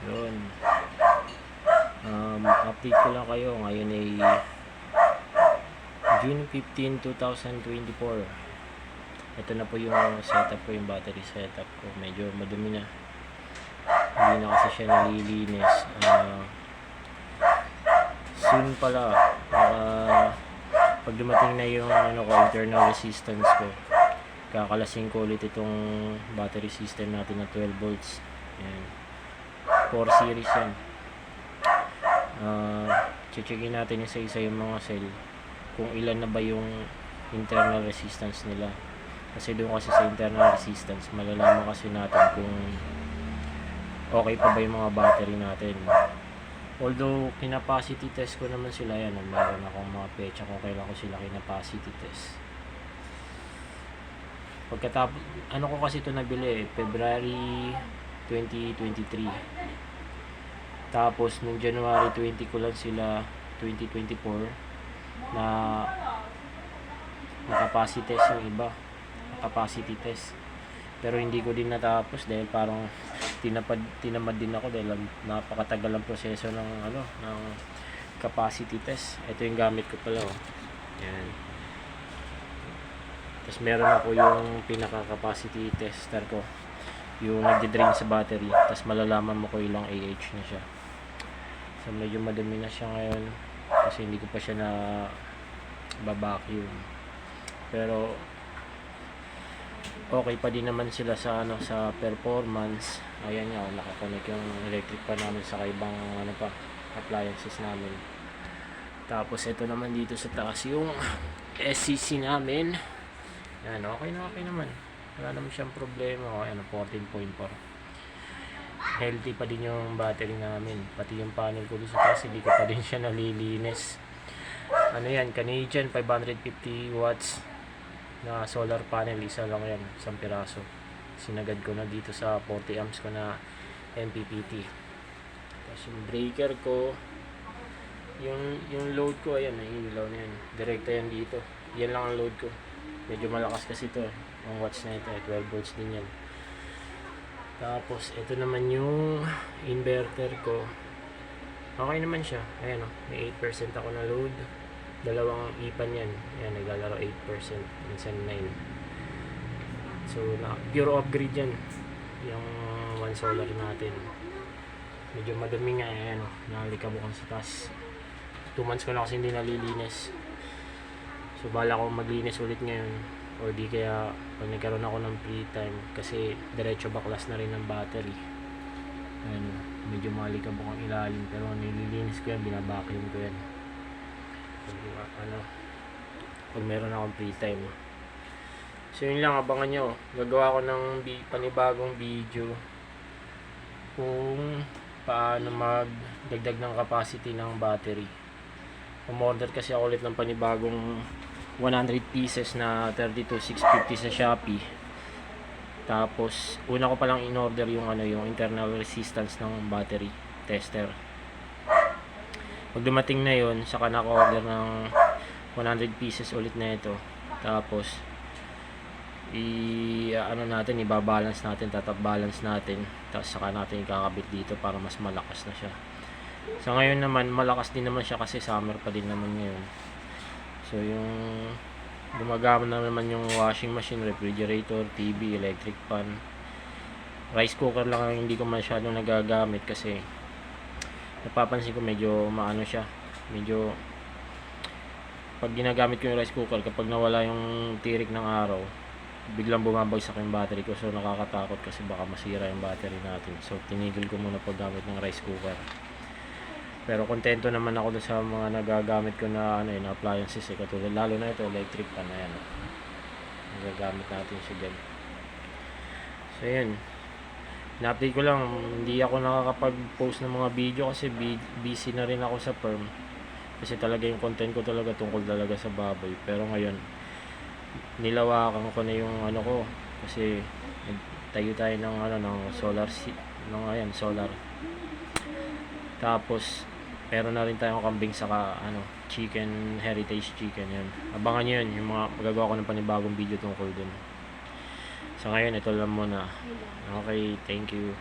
Yun. Update ko lang kayo. Ngayon ay June 15, 2024. Ito na po yung setup ko, yung battery setup ko. Medyo madumi na. Hindi na kasi siya nalilinis. Soon pala, pag dumating na yung internal resistance ko, kakalasing ko ulit itong battery system natin na 12 volts. Ayan. 4 series yan. Checkin natin isa-isa yung mga cell kung ilan na ba yung internal resistance nila, kasi doon kasi sa internal resistance malalaman kasi natin kung okay pa ba yung mga battery natin. Although kinapacity test ko naman sila, yan, meron akong mga pecha kung kailan ko sila kinapacity test. Pagkatapos, ano ko kasi ito nabili, February 2023. Tapos nung January 20 ko lang sila, 2024, na capacity test yung iba, capacity test. Pero hindi ko din natapos dahil parang tinamad din ako dahil napakatagal ang proseso ng ng capacity test. Ito yung gamit ko pala, oh. Yan. Tapos meron ako yung pinaka capacity tester ko, yung nagde-drain sa battery. Tapos malalaman mo ko ilang AH na siya. So medyo madumi na siya ngayon kasi hindi ko pa siya na vacuum. Pero okay pa din naman sila sa sa performance. Ayan nga, nakakonect yung electric pa namin sa ibang appliances namin. Tapos ito naman dito sa taas yung SCC namin. Yan, okay naman. Wala naman siyang problema. Ayan, 14.4. Healthy pa din yung battery namin. Pati yung panel ko dito sa taas, hindi ko pa din siya nalilinis. Yan, Canadian 550 watts na solar panel, isa lang yan, isang piraso. Sinagad ko na dito sa 40 amps ko na MPPT. Tapos yung breaker ko, yung load ko, ayan, naiilaw na yan, direkta yan dito. Yan lang ang load ko. Medyo malakas kasi ito, ang watts na ito, 12 volts din yan. Tapos ito naman yung inverter ko, okay naman siya. Ayan, may 8% ako na load. Dalawang ipan yan. Ayan, naglalaro 8%, minsan 9. So, pure off-grid yan, yung one solar natin. Medyo madumi nga. Ayan, nakalikabukang sa taas. 2 months ko na kasi hindi nalilinis. So, bala ko maglinis ulit ngayon. Or di kaya, pag nagkaroon ako ng free time, kasi diretso baklas na rin ng battery. Ayan, medyo malikabukang ilalim. Pero nililinis ko yan, binabacuum ko yan. Pag meron akong free time. So yun lang, abangan nyo, gagawa ko ng panibagong video kung paano magdagdag ng capacity ng battery. Umorder kasi ako ulit ng panibagong 100 pieces na 32,650 sa Shopee. Tapos una ko palang in-order yung yung internal resistance ng battery tester. Pag dumating na yun, saka naka-order ng 100 pieces ulit na ito. Tapos ibabalance natin, tatap balance natin. Tapos saka natin ikakabit dito para mas malakas na siya. So ngayon naman, malakas din naman siya kasi summer pa din naman ngayon. So yung gumagamit naman yung washing machine, refrigerator, TV, electric fan. Rice cooker lang ang hindi ko masyadong nagagamit kasi napapansin ko medyo siya, medyo pag ginagamit ko yung rice cooker, kapag nawala yung tirik ng araw, biglang bumabagsak yung battery ko. So nakakatakot kasi baka masira yung battery natin. So tinigil ko muna paggamit ng rice cooker. Pero kontento naman ako sa mga nagagamit ko na appliances katulad lalo na ito, electric fan na yan. Nagagamit natin siya dyan. So yun, na-update ko lang, hindi ako nakakapag-post ng mga video kasi busy na rin ako sa firm. Kasi talaga yung content ko talaga tungkol talaga sa baboy. Pero ngayon, nilawakan ko na yung ko kasi tayo ng solar solar. Tapos meron na rin tayong kambing saka chicken, heritage chicken yun. Abangan nyo yun, yung mga magagawa ko ng panibagong video tungkol dun. So ngayon, ito lang muna. Okay, thank you.